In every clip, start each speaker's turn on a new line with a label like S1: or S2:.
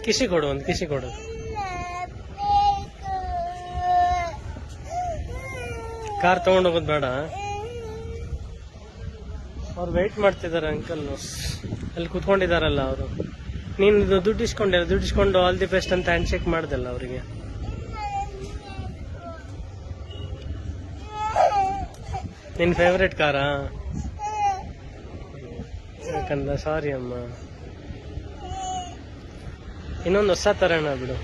S1: ಕಿಸಿ ಕೊಡು, ಒಂದು ಕಿಸಿ ಕೊಡು. ಕಾರ್ ತಗೊಂಡೋಗೋದು ಬೇಡ. ಅವ್ರು ವೆಯ್ಟ್ ಮಾಡ್ತಿದ್ದಾರೆ ಅಂಕಲ್, ಅಲ್ಲಿ ಕುತ್ಕೊಂಡಿದಾರಲ್ಲ ಅವರು. ನೀನು ದುಡ್ಡಿಸ್ಕೊಂಡು ಆಲ್ ದಿ ಬೆಸ್ಟ್ ಅಂತ ಹ್ಯಾಂಡ್ ಶೇಕ್ ಮಾಡ್ದಲ್ಲ ಅವರಿಗೆ. ನಿನ್ನ ಫೇವ್ರೆಟ್ ಕಾರಾ? ಯಾಕಂದ ಸಾರಿ ಅಮ್ಮ, ಇನ್ನೊಂದು ಹೊಸ ತರೋಣ ಬಿಡು.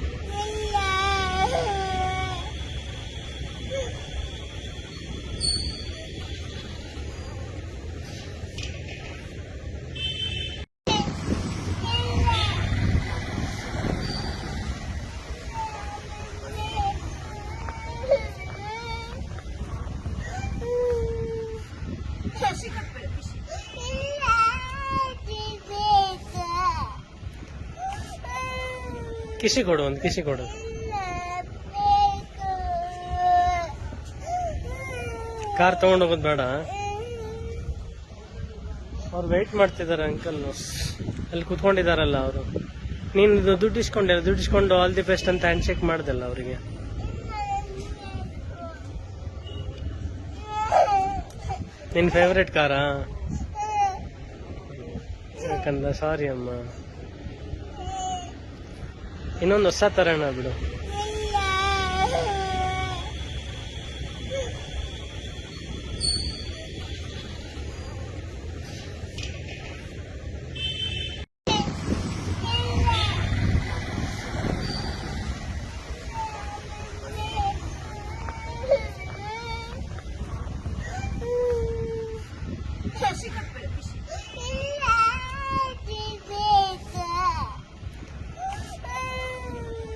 S1: ಕಿಸಿ ಕೊಡು, ಒಂದು ಕಿಸಿ ಕೊಡು. ಕಾರ್ ತಗೊಂಡೋಗೋದು ಬೇಡ. ಅವ್ರು ವೆಯ್ಟ್ ಮಾಡ್ತಿದ್ದಾರೆ ಅಂಕಲ್, ಅಲ್ಲಿ ಕುತ್ಕೊಂಡಿದಾರಲ್ಲ ಅವರು. ನೀನು ದುಡ್ಡಿಸ್ಕೊಂಡು ಆಲ್ ದಿ ಬೆಸ್ಟ್ ಅಂತ ಹ್ಯಾಂಡ್ ಶೇಕ್ ಮಾಡ್ದಲ್ಲ ಅವರಿಗೆ. ನಿನ್ನ ಫೇವ್ರೆಟ್ ಕಾರಾ? ಯಾಕಂದ ಸಾರಿ ಅಮ್ಮ, ಇನ್ನೊಂದು ಹೊಸ ತರೋಣ ಬಿಡು.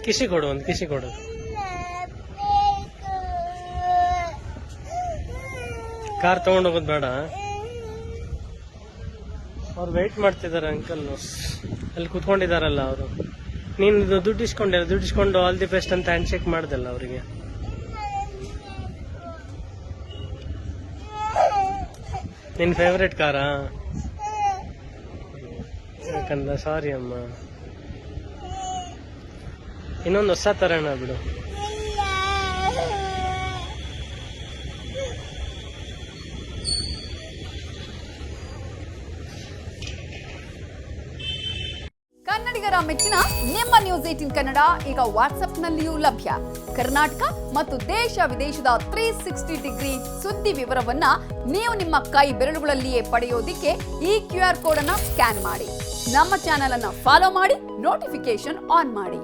S1: ಕಿಸಿ ಕೊಡು, ಒಂದು ಕಿಸಿ ಕೊಡು. ಕಾರ್ ತಗೊಂಡೋಗೋದು ಬೇಡ. ಅವ್ರು ವೆಯ್ಟ್ ಮಾಡ್ತಿದ್ದಾರೆ ಅಂಕಲ್, ಅಲ್ಲಿ ಕುತ್ಕೊಂಡಿದಾರಲ್ಲ ಅವರು. ನೀನು ದುಡ್ಡಿಸ್ಕೊಂಡು ಆಲ್ ದಿ ಬೆಸ್ಟ್ ಅಂತ ಹ್ಯಾಂಡ್ ಶೇಕ್ ಮಾಡ್ದಲ್ಲ ಅವರಿಗೆ. ನಿನ್ನ ಫೇವ್ರೆಟ್ ಕಾರಾ? ಯಾಕಂದ ಸಾರಿ ಅಮ್ಮ, ಇನ್ನೊಂದು ಹೊಸ ತರೋಣ ಬಿಡು.
S2: ಕನ್ನಡಿಗರ ಮೆಚ್ಚಿನ ನಿಮ್ಮ ನ್ಯೂಸ್ 18 ಕನ್ನಡ ಈಗ ವಾಟ್ಸ್ಆಪ್ನಲ್ಲಿಯೂ ಲಭ್ಯ. ಕರ್ನಾಟಕ ಮತ್ತು ದೇಶ ವಿದೇಶದ 360 ಡಿಗ್ರಿ ಸುದ್ದಿ ವಿವರವನ್ನ ನೀವು ನಿಮ್ಮ ಕೈ ಬೆರಳುಗಳಲ್ಲಿಯೇ ಪಡೆಯೋದಿಕ್ಕೆ ಈ QR ಕೋಡ್ ಅನ್ನು ಸ್ಕ್ಯಾನ್ ಮಾಡಿ. ನಮ್ಮ ಚಾನೆಲ್ ಅನ್ನು ಫಾಲೋ ಮಾಡಿ, ನೋಟಿಫಿಕೇಶನ್ ಆನ್ ಮಾಡಿ.